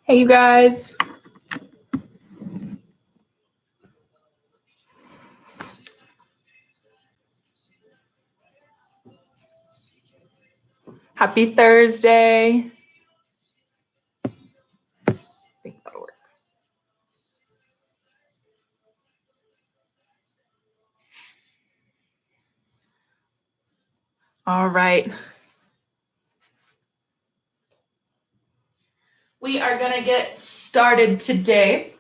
Hey, you guys. Happy Thursday. I think that'll work. All right. We are going to get started today.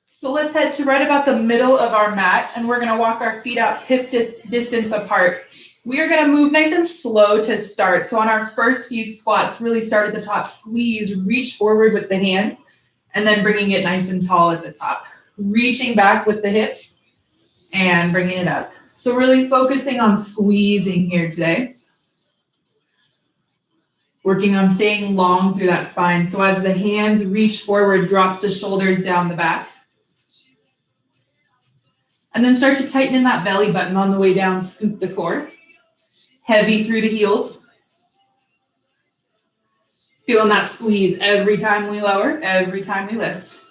So let's head to right about the middle of our mat, and we're going to walk our feet out hip distance apart. We are going to move nice and slow to start. So on our first few squats, really start at the top, squeeze, reach forward with the hands, and then bringing it nice and tall at the top. Reaching back with the hips and bringing it up. So really focusing on squeezing here today. Working on staying long through that spine. So as the hands reach forward, drop the shoulders down the back. And then start to tighten in that belly button on the way down, scoop the core. Heavy through the heels. Feeling that squeeze every time we lower, every time we lift.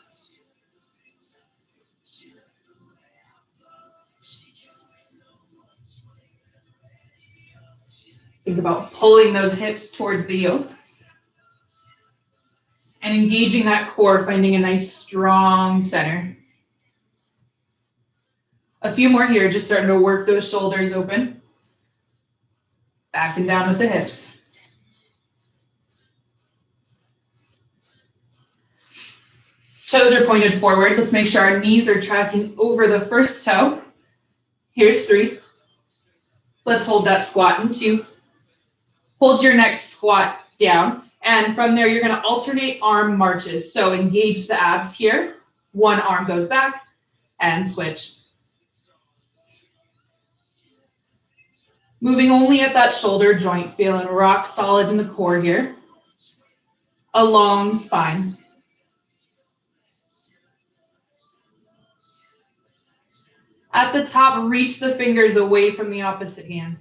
Think about pulling those hips towards the heels. And engaging that core, finding a nice strong center. A few more here, just starting to work those shoulders open. Back and down with the hips. Toes are pointed forward. Let's make sure our knees are tracking over the first toe. Here's 3. Let's hold that squat in 2. Hold your next squat down. And from there, you're going to alternate arm marches. So engage the abs here. One arm goes back and switch. Moving only at that shoulder joint, feeling rock solid in the core here. A long spine. At the top, reach the fingers away from the opposite hand.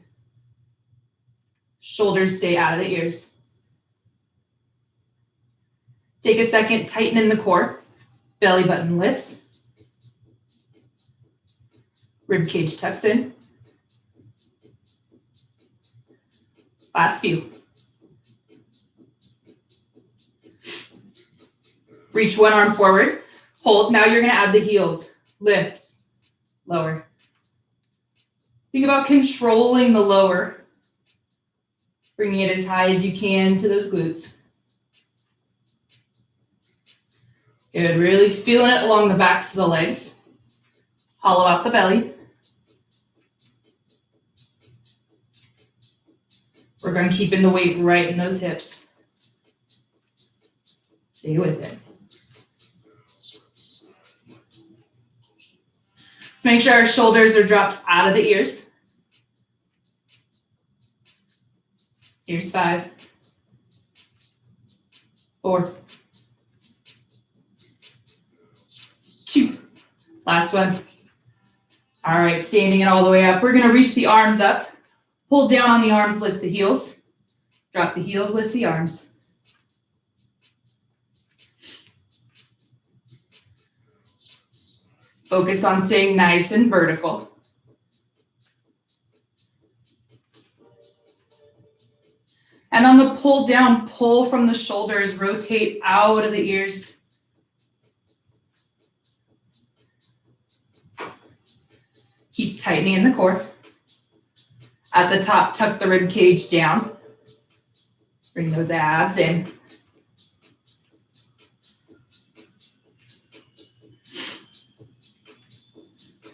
Shoulders stay out of the ears. Take a second, tighten in the core. Belly button lifts. Rib cage tucks in. Last few. Reach one arm forward. Hold. Now you're going to add the heels. Lift. Lower. Think about controlling the lower. Bringing it as high as you can to those glutes. Good. Really feeling it along the backs of the legs. Hollow out the belly. We're going to keep in the weight right in those hips. Stay with it. Let's make sure our shoulders are dropped out of the ears. Here's 5, 4, 2. Last one. All right, standing it all the way up. We're going to reach the arms up. Hold down on the arms, lift the heels. Drop the heels, lift the arms. Focus on staying nice and vertical. And on the pull down, pull from the shoulders, rotate out of the ears. Keep tightening in the core. At the top, tuck the rib cage down. Bring those abs in.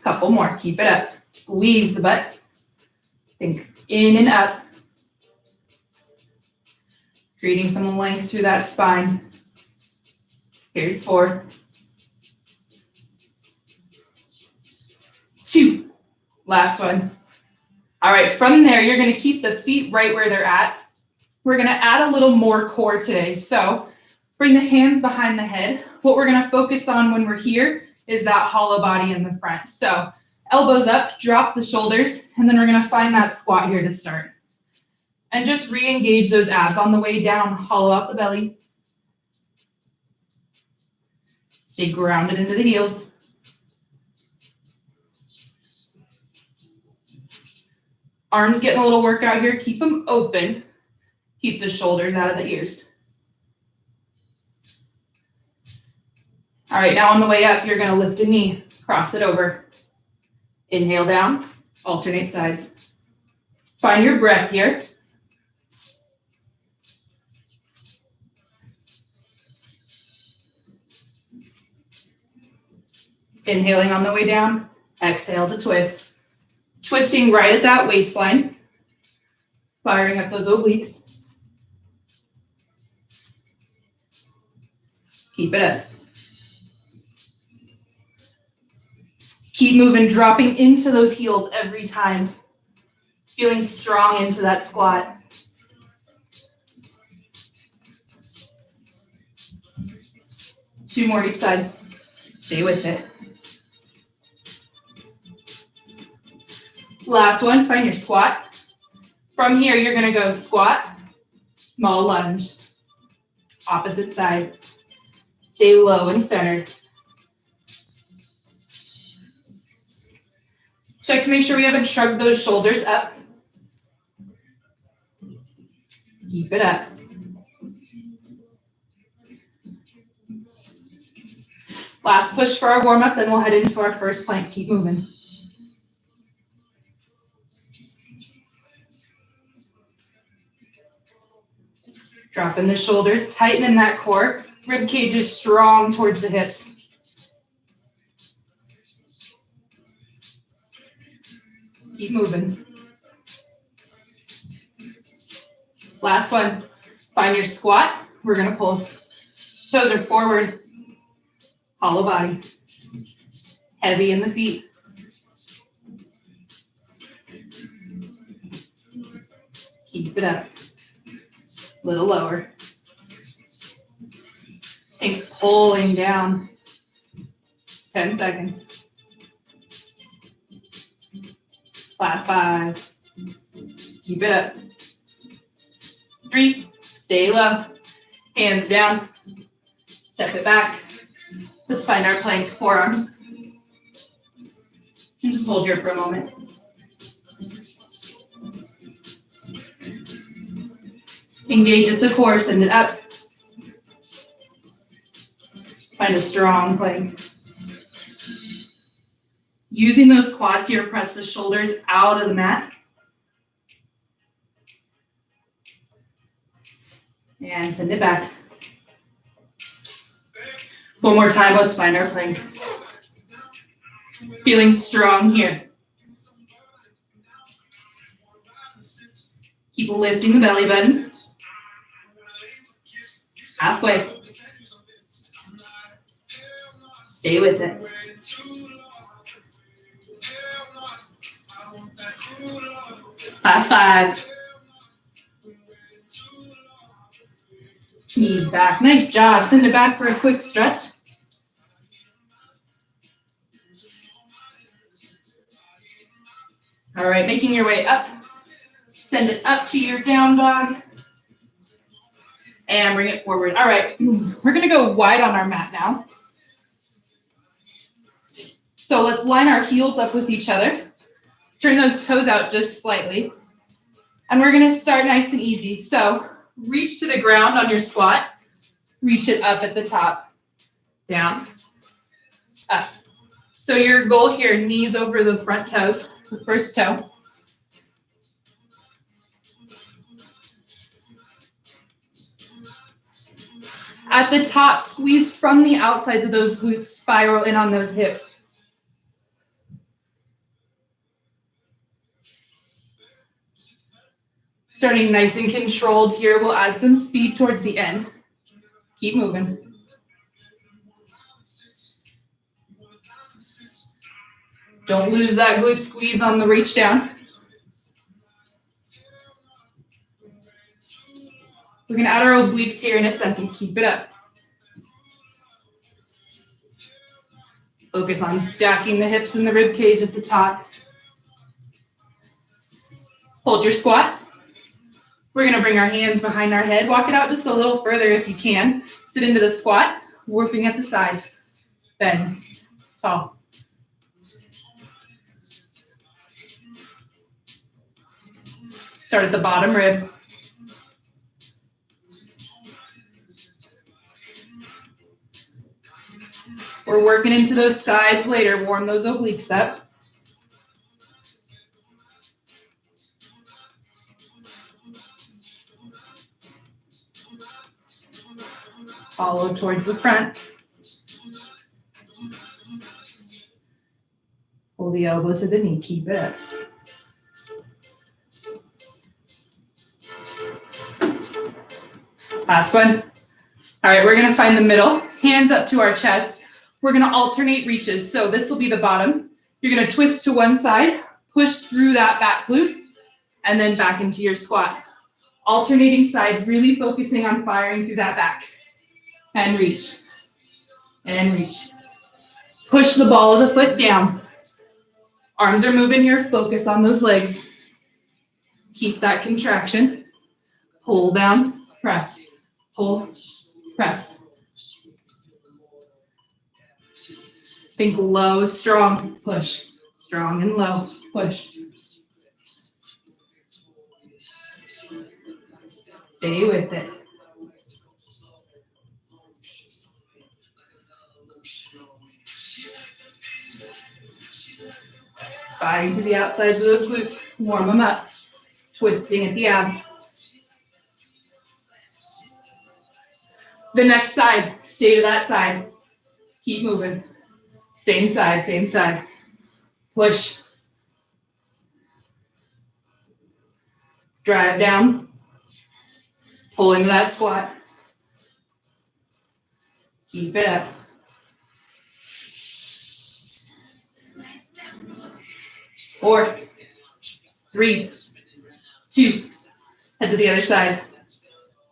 Couple more, keep it up. Squeeze the butt. Think in and up. Creating some length through that spine. Here's 4, 2. Last one. All right, from there, you're going to keep the feet right where they're at. We're going to add a little more core today. So bring the hands behind the head. What we're going to focus on when we're here is that hollow body in the front. So elbows up, drop the shoulders, and then we're going to find that squat here to start. And just re-engage those abs. On the way down, hollow out the belly. Stay grounded into the heels. Arms getting a little workout here. Keep them open. Keep the shoulders out of the ears. All right, now on the way up, you're gonna lift a knee, cross it over. Inhale down, alternate sides. Find your breath here. Inhaling on the way down, exhale to twist. Twisting right at that waistline, firing up those obliques. Keep it up. Keep moving, dropping into those heels every time. Feeling strong into that squat. Two more each side. Stay with it. Last one, find your squat. From here, you're gonna go squat, small lunge, opposite side. Stay low and centered. Check to make sure we haven't shrugged those shoulders up. Keep it up. Last push for our warm-up, then we'll head into our first plank. Keep moving. Dropping the shoulders, tightening that core. Rib cage is strong towards the hips. Keep moving. Last one. Find your squat. We're gonna pulse. Toes are forward. Hollow body. Heavy in the feet. Keep it up. Little lower. Think pulling down. 10 seconds. Last 5. Keep it up. 3. Stay low. Hands down. Step it back. Let's find our plank forearm. And just hold here for a moment. Engage at the core, send it up. Find a strong plank. Using those quads here, press the shoulders out of the mat. And send it back. One more time, let's find our plank. Feeling strong here. Keep lifting the belly button. Halfway. Stay with it. Last 5. Knees back. Nice job. Send it back for a quick stretch. All right, making your way up. Send it up to your down dog. And bring it forward. All right, we're gonna go wide on our mat now. So let's line our heels up with each other. Turn those toes out just slightly. And we're gonna start nice and easy. So reach to the ground on your squat. Reach it up at the top. Down, up. So your goal here, knees over the front toes, the first toe. At the top, squeeze from the outsides of those glutes, spiral in on those hips. Starting nice and controlled here, we'll add some speed towards the end. Keep moving. Don't lose that glute squeeze on the reach down. We're gonna add our obliques here in a second. Keep it up. Focus on stacking the hips and the rib cage at the top. Hold your squat. We're gonna bring our hands behind our head. Walk it out just a little further if you can. Sit into the squat, working at the sides. bend, tall. Start at the bottom rib. We're working into those sides later. Warm those obliques up. Follow towards the front. Pull the elbow to the knee. Keep it up. Last one. All right, we're going to find the middle. Hands up to our chest. We're going to alternate reaches. So this will be the bottom. You're going to twist to one side, push through that back glute, and then back into your squat. Alternating sides, really focusing on firing through that back. And reach. And reach. Push the ball of the foot down. Arms are moving here. Focus on those legs. Keep that contraction. Pull down, press. Pull, press. Think low, strong, push. Strong and low, push. Stay with it. Firing to the outsides of those glutes. Warm them up. Twisting at the abs. The next side, stay to that side. Keep moving. Same side, same side. Push. Drive down. Pull into that squat. Keep it up. Four, three, two. Head to the other side.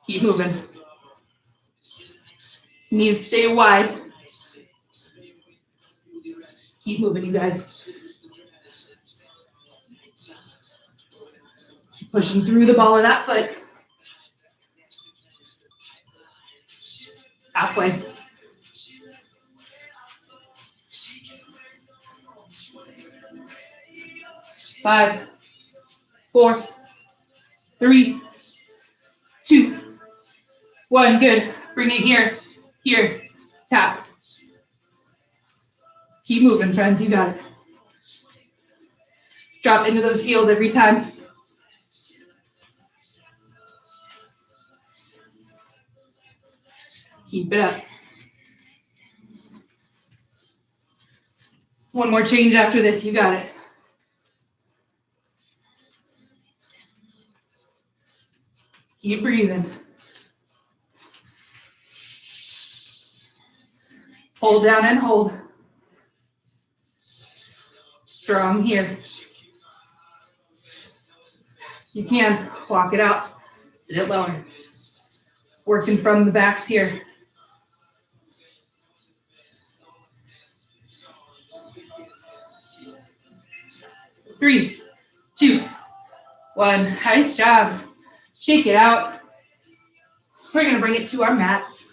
Keep moving. Knees stay wide. Keep moving, you guys. Keep pushing through the ball of that foot. Halfway. Five, four, three, two, one. Good. Bring it here. Here. Tap. Keep moving, friends. You got it. Drop into those heels every time. Keep it up. One more change after this. You got it. Keep breathing. Hold down and hold. Strong here. You can walk it out. Sit it lower. Working from the backs here. Three, two, one. Nice job. Shake it out. We're going to bring it to our mats.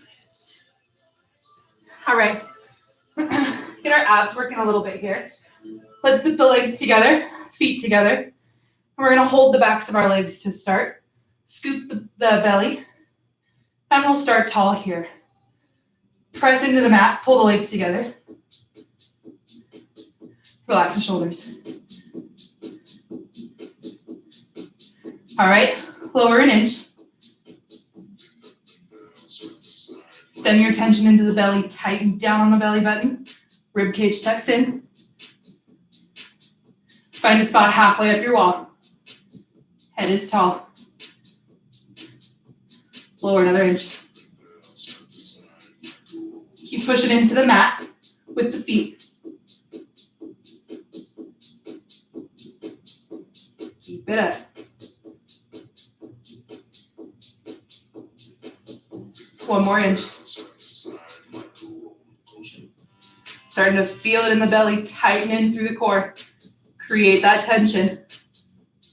All right. Get our abs working a little bit here. Let's zip the legs together, feet together. And we're going to hold the backs of our legs to start. Scoop the belly. And we'll start tall here. Press into the mat, pull the legs together. Relax the shoulders. All right, lower an inch. Send your tension into the belly, tighten down on the belly button. Rib cage tucks in. Find a spot halfway up your wall. Head is tall. Lower another inch. Keep pushing into the mat with the feet. Keep it up. One more inch. Starting to feel it in the belly, tighten in through the core. Create that tension.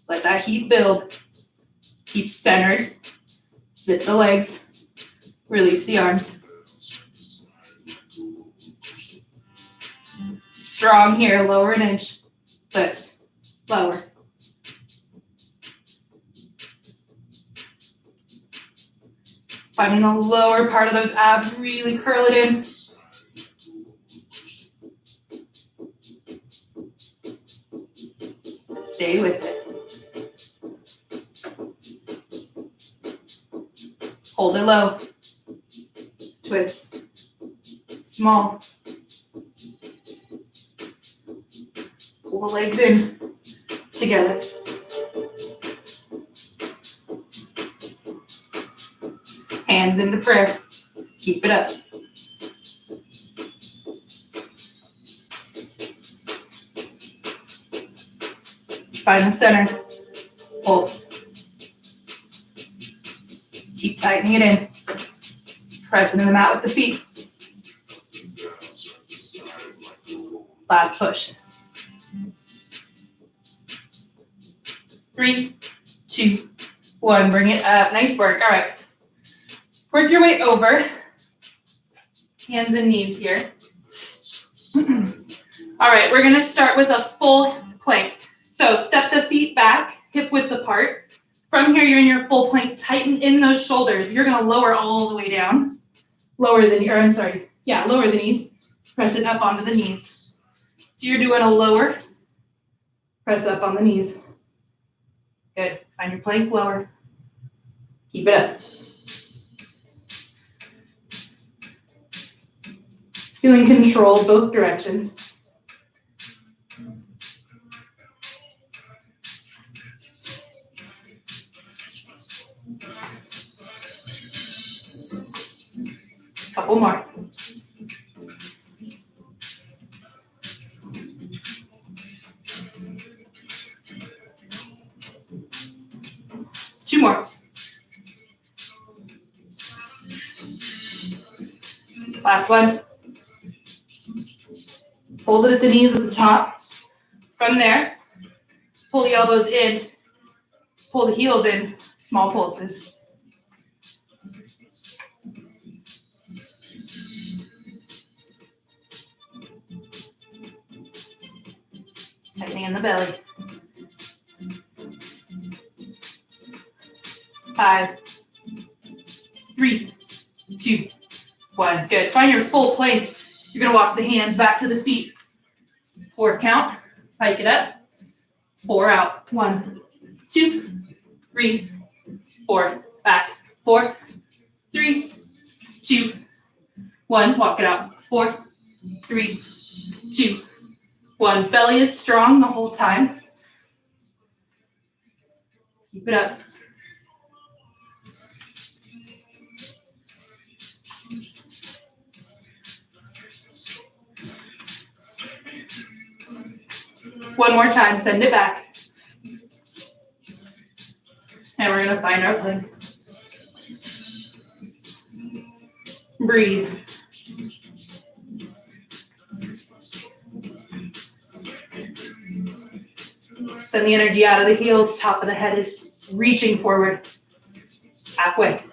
Let that heat build. Keep centered. Zip the legs. Release the arms. strong here. Lower an inch. Lift. Lower. Finding the lower part of those abs, really curl it in. Stay with it. Hold it low. Twist. Small. Pull the legs in together. Hands into prayer. Keep it up. Find the center. Pulse. Keep tightening it in. Pressing in the mat with the feet. Last push. 3, 2, 1. Bring it up. Nice work. All right. Work your way over. Hands and knees here. All right. We're going to start with a full plank. So step the feet back, hip width apart. From here, you're in your full plank. Tighten in those shoulders. You're going to lower all the way down. Lower the knees. Press it up onto the knees. So you're doing a lower, press up on the knees. Good. Find your plank, lower. Keep it up. Feeling control both directions. Couple more. Two more. Last one. Hold it at the knees at the top. From there, pull the elbows in, pull the heels in, small pulses. Tightening in the belly. 5, 3, 2, 1. Good. Find your full plank. You're going to walk the hands back to the feet. 4 count. Pike it up. 4 out. 1, 2, 3, 4. Back. 4, 3, 2, 1. Walk it out. 4, 3, 2, 1. Belly is strong the whole time. Keep it up. One more time, send it back. And we're going to find our plank. Breathe. Send the energy out of the heels. Top of the head is reaching forward. Halfway.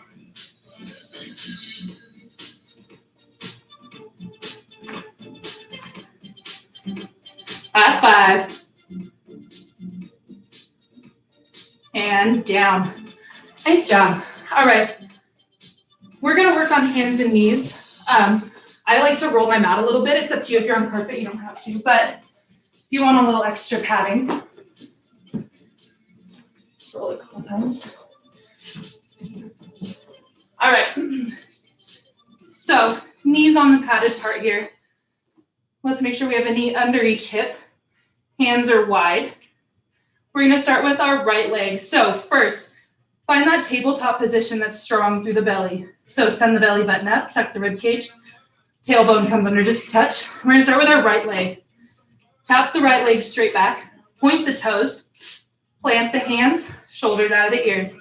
Last 5. And down. Nice job. All right. We're going to work on hands and knees. I like to roll my mat a little bit. It's up to you. If you're on carpet, you don't have to. But if you want a little extra padding, just roll it a couple times. All right. So knees on the padded part here. Let's make sure we have a knee under each hip. Hands are wide. We're going to start with our right leg. So first, find that tabletop position that's strong through the belly. So send the belly button up, tuck the rib cage. Tailbone comes under just a touch. We're going to start with our right leg. Tap the right leg straight back. Point the toes. Plant the hands, shoulders out of the ears.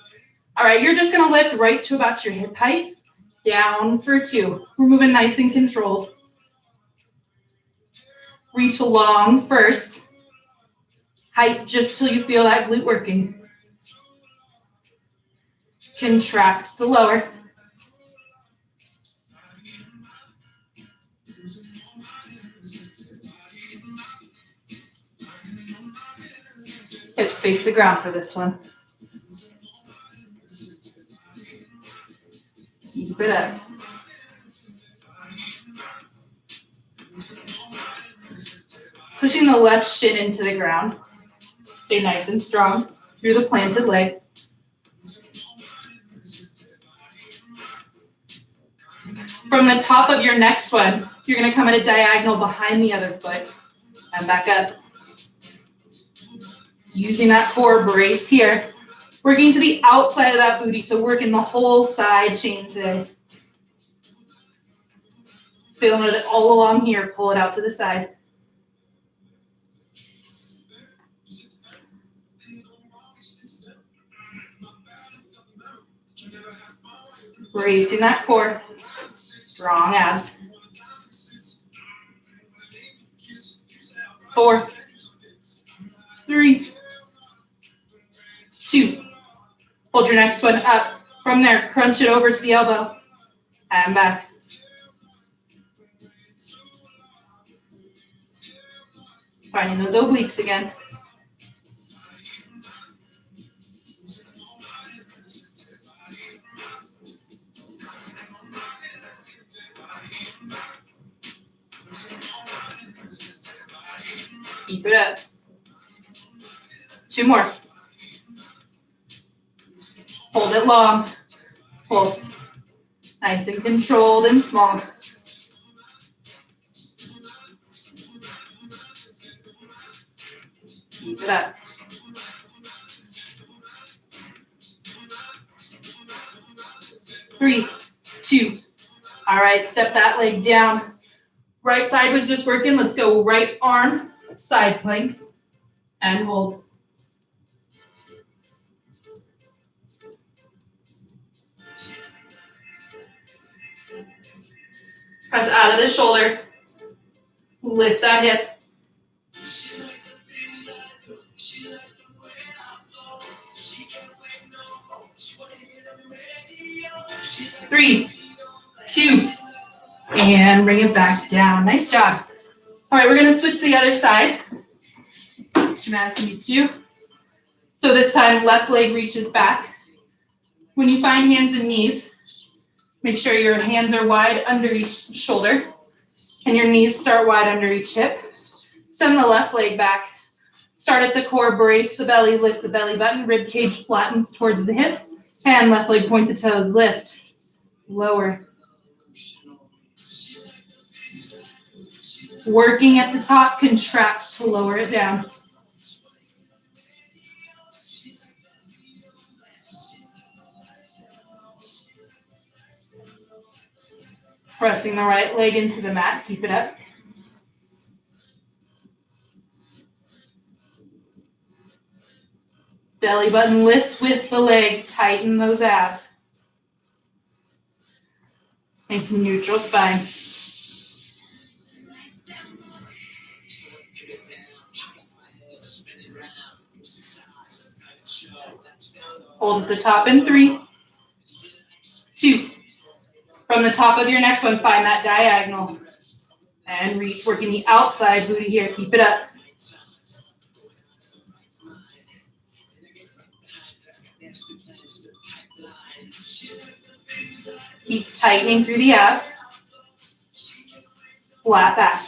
All right, you're just going to lift right to about your hip height. Down for 2. We're moving nice and controlled. Reach long first. Height just till you feel that glute working. Contract to lower. Hips face the ground for this one. Keep it up. Pushing the left shin into the ground. Stay nice and strong through the planted leg. From the top of your next one, you're going to come at a diagonal behind the other foot and back up. Using that core brace here. Working to the outside of that booty, so working the whole side chain today. Feeling it all along here, pull it out to the side. Bracing that core. Strong abs. 4, 3, 2. Hold your next one up. From there, crunch it over to the elbow. And back. Finding those obliques again. Keep it up. 2 more. Hold it long. Pulse. Nice and controlled and small. Keep it up. 3, 2. All right, step that leg down. Right side was just working. Let's go right arm, side plank, and hold. Press out of the shoulder. Lift that hip. 3, 2, and bring it back down. Nice job. All right, we're going to switch to the other side. Schematic you too. So this time, left leg reaches back. When you find hands and knees, make sure your hands are wide under each shoulder and your knees start wide under each hip. Send the left leg back. Start at the core, brace the belly, lift the belly button, rib cage flattens towards the hips, and left leg point the toes, lift, lower. Working at the top, contract to lower it down. Pressing the right leg into the mat, keep it up. Belly button lifts with the leg, tighten those abs. Nice and neutral spine. Hold at the top in 3, 2. From the top of your next one, find that diagonal. And reach, working the outside booty here. Keep it up. Keep tightening through the abs. Flat back.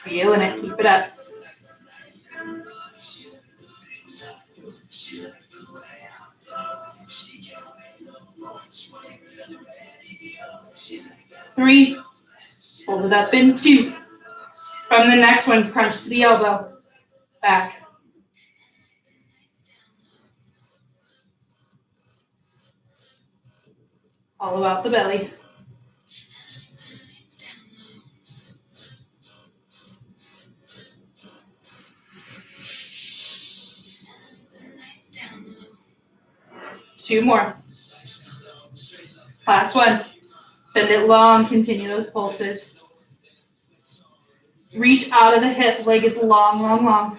Feeling it. Keep it up. Three. Hold it up in 2. From the next one, crunch to the elbow. Back. All about the belly. Two more. Last one. Send it long, continue those pulses. Reach out of the hip, leg is long, long, long.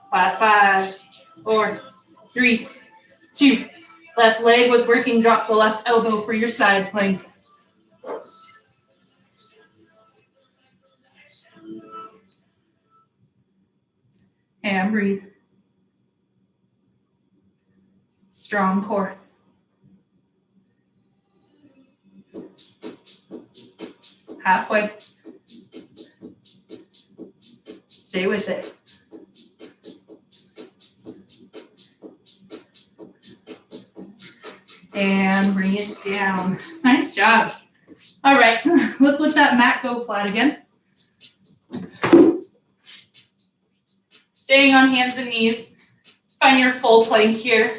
Last 5. 4, 3, 2. Left leg was working. Drop the left elbow for your side plank. And breathe. Strong core. Halfway. Stay with it. And bring it down. Nice job. All right, let's let that mat go flat again. Staying on hands and knees. Find your full plank here.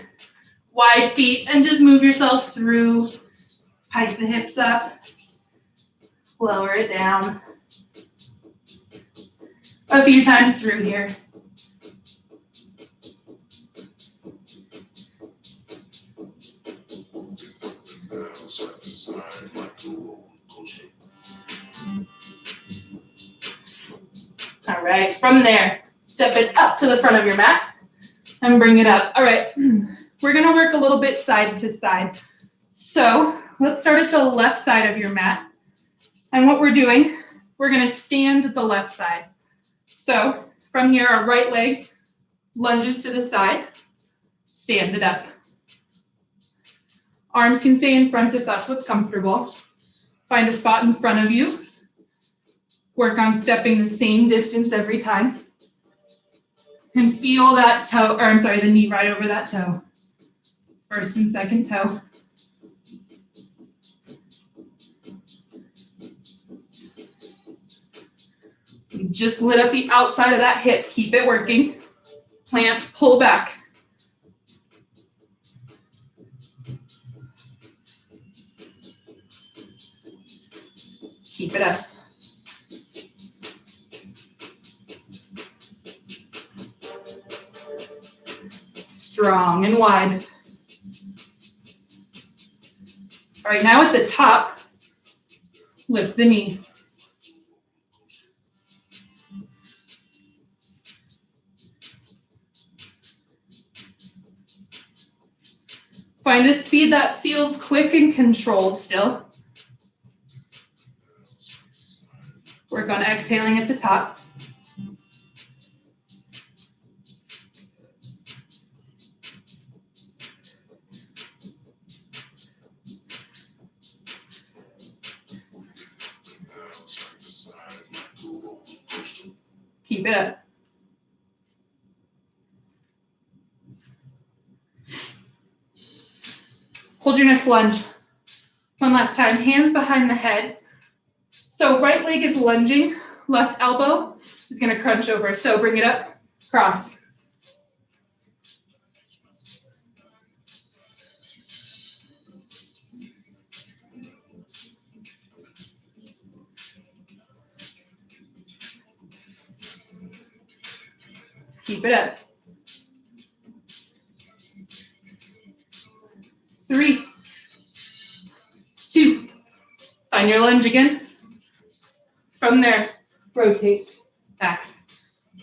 Wide feet, and just move yourself through. Pike the hips up. Lower it down. A few times through here. All right, from there, step it up to the front of your mat and bring it up. All right, we're gonna work a little bit side to side. So let's start at the left side of your mat. And what we're doing, we're gonna stand at the left side. So from here, our right leg lunges to the side, stand it up. Arms can stay in front if that's what's comfortable. Find a spot in front of you. Work on stepping the same distance every time. And feel that toe, or I'm sorry, the knee right over that toe. First and second toe. You just lit up the outside of that hip. Keep it working. Plant, pull back. Keep it up. Strong and wide. All right, now at the top, lift the knee. Find a speed that feels quick and controlled still. Work on exhaling at the top. Keep it up. Hold your next lunge. One last time, hands behind the head. So right leg is lunging, left elbow is gonna crunch over. So bring it up, cross. Keep it up. 3, 2, find your lunge again. From there, rotate back,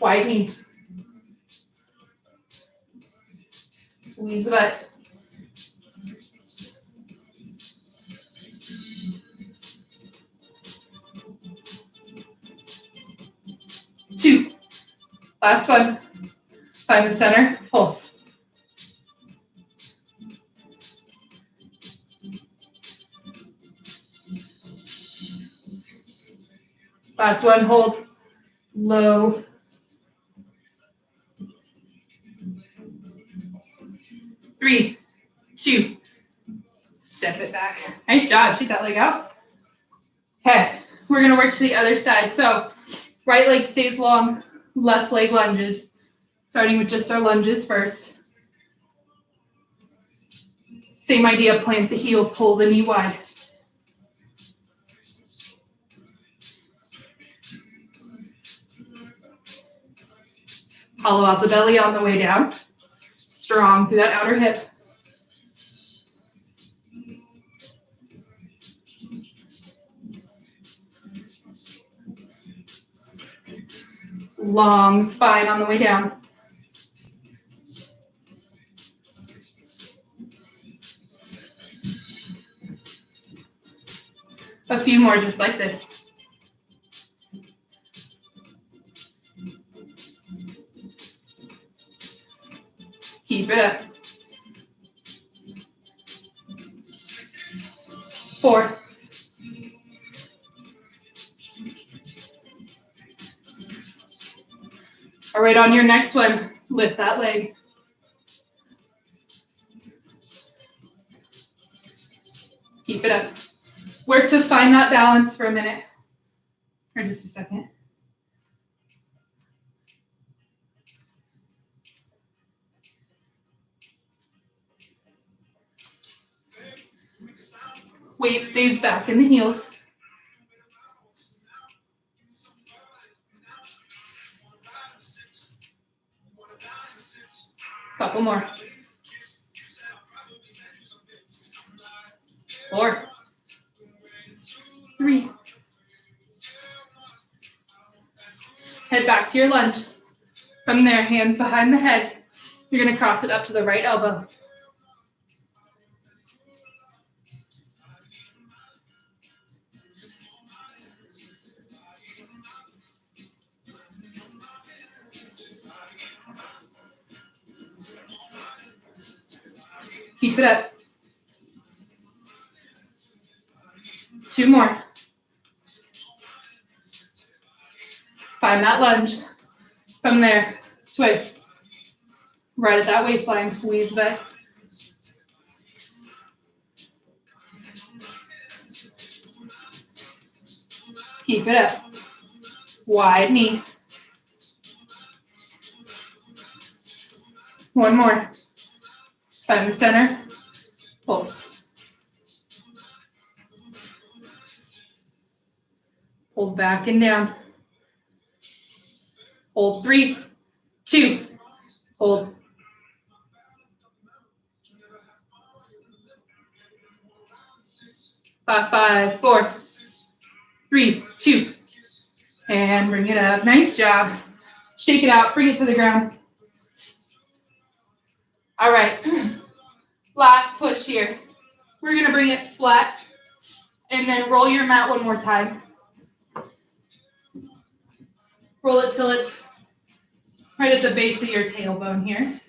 wide knee. Squeeze the butt. Two, last one. Find the center, pulse. Last one, hold, low. Three, 2, step it back. Nice job, shake that leg out. Okay, we're gonna work to the other side. So right leg stays long, left leg lunges. Starting with just our lunges first. Same idea, plant the heel, pull the knee wide. Hollow out the belly on the way down. Strong through that outer hip. Long spine on the way down. A few more just like this. Keep it up. 4. All right, on your next one, lift that leg. Keep it up. Work to find that balance for a minute, or just a second. Weight stays back in the heels. Couple more. 4. 3. Head back to your lunge. From there, hands behind the head. You're going to cross it up to the right elbow. Keep it up. 2 more. Find that lunge. From there, twist. Right at that waistline, squeeze back. Keep it up. Wide knee. 1 more. Find the center. Pulse. Pull back and down. Hold 3, 2, hold. Last 5, 4, 3, 2, and bring it up. Nice job. Shake it out, bring it to the ground. All right, last push here. We're gonna bring it flat and then roll your mat one more time. Roll it till it's right at the base of your tailbone here.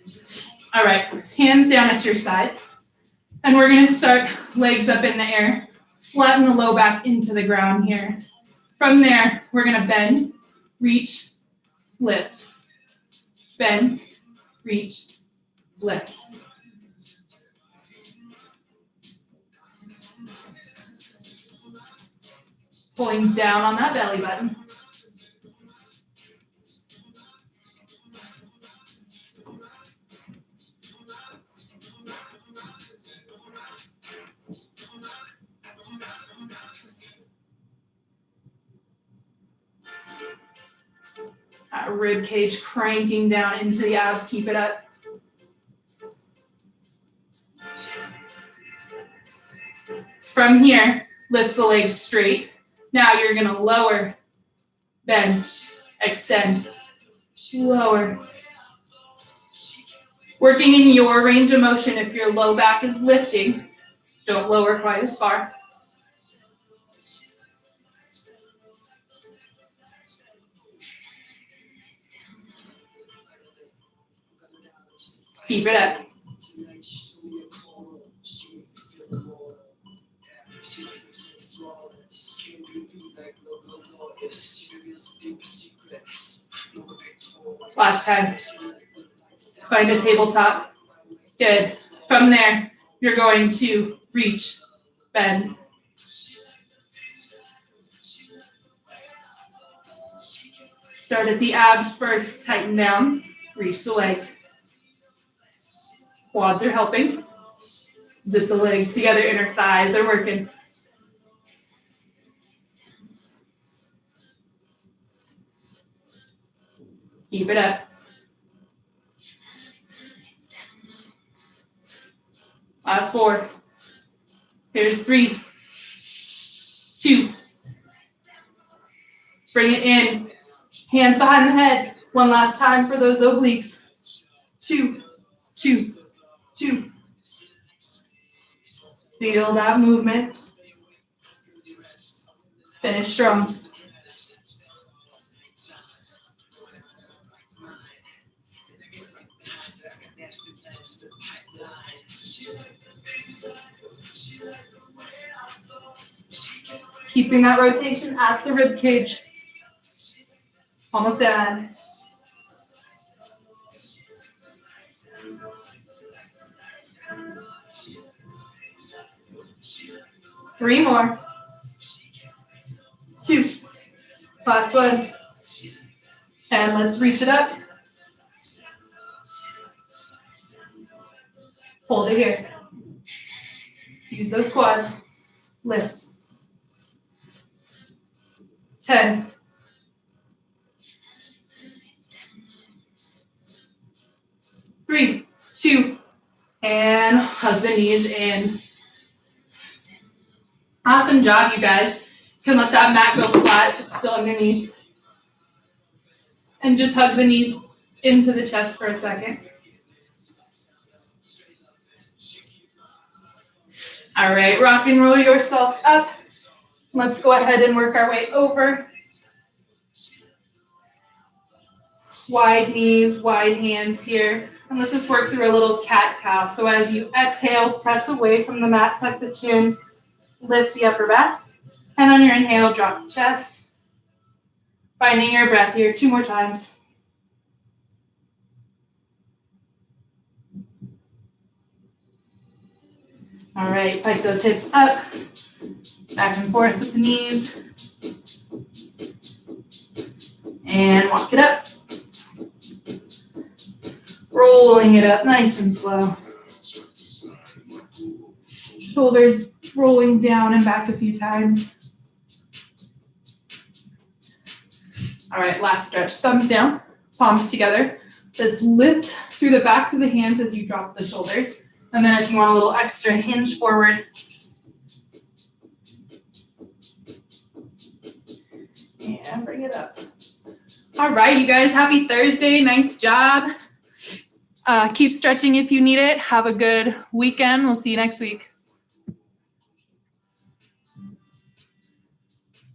All right, hands down at your sides. And we're gonna start legs up in the air. Flatten the low back into the ground here. From there, we're gonna bend, reach, lift. Bend, reach, lift. Pulling down on that belly button. That rib cage cranking down into the abs. Keep it up. From here, lift the legs straight. Now you're going to lower, bend, extend, lower. Working in your range of motion. If your low back is lifting, don't lower quite as far. Keep it up. Last time. Find a tabletop. Good. From there, you're going to reach, bend. Start at the abs first. Tighten down. Reach the legs. Quads are helping. Zip the legs together. Inner thighs are working. Keep it up. Last 4. Here's 3, 2. Bring it in. Hands behind the head. One last time for those obliques. 2, 2, 2. Feel that movement. Finish strong. Keeping that rotation at the rib cage. Almost done. Three more. Two. Last one. And let's reach it up. Hold it here. Use those quads. Lift. 10. 3, 2, and hug the knees in. Awesome job, you guys. You can let that mat go flat. It's still underneath. And just hug the knees into the chest for a second. All right, rock and roll yourself up. Let's go ahead and work our way over. Wide knees, wide hands here. And let's just work through a little cat-cow. So as you exhale, press away from the mat, tuck the chin, lift the upper back. And on your inhale, drop the chest. Finding your breath here 2 more times. All right, pike those hips up, back and forth with the knees. And walk it up. Rolling it up nice and slow. Shoulders rolling down and back a few times. All right, last stretch. Thumbs down, palms together. Let's lift through the backs of the hands as you drop the shoulders. And then if you want a little extra, hinge forward. And bring it up. All right, you guys, happy Thursday. Nice job. Keep stretching if you need it. Have a good weekend. We'll see you next week.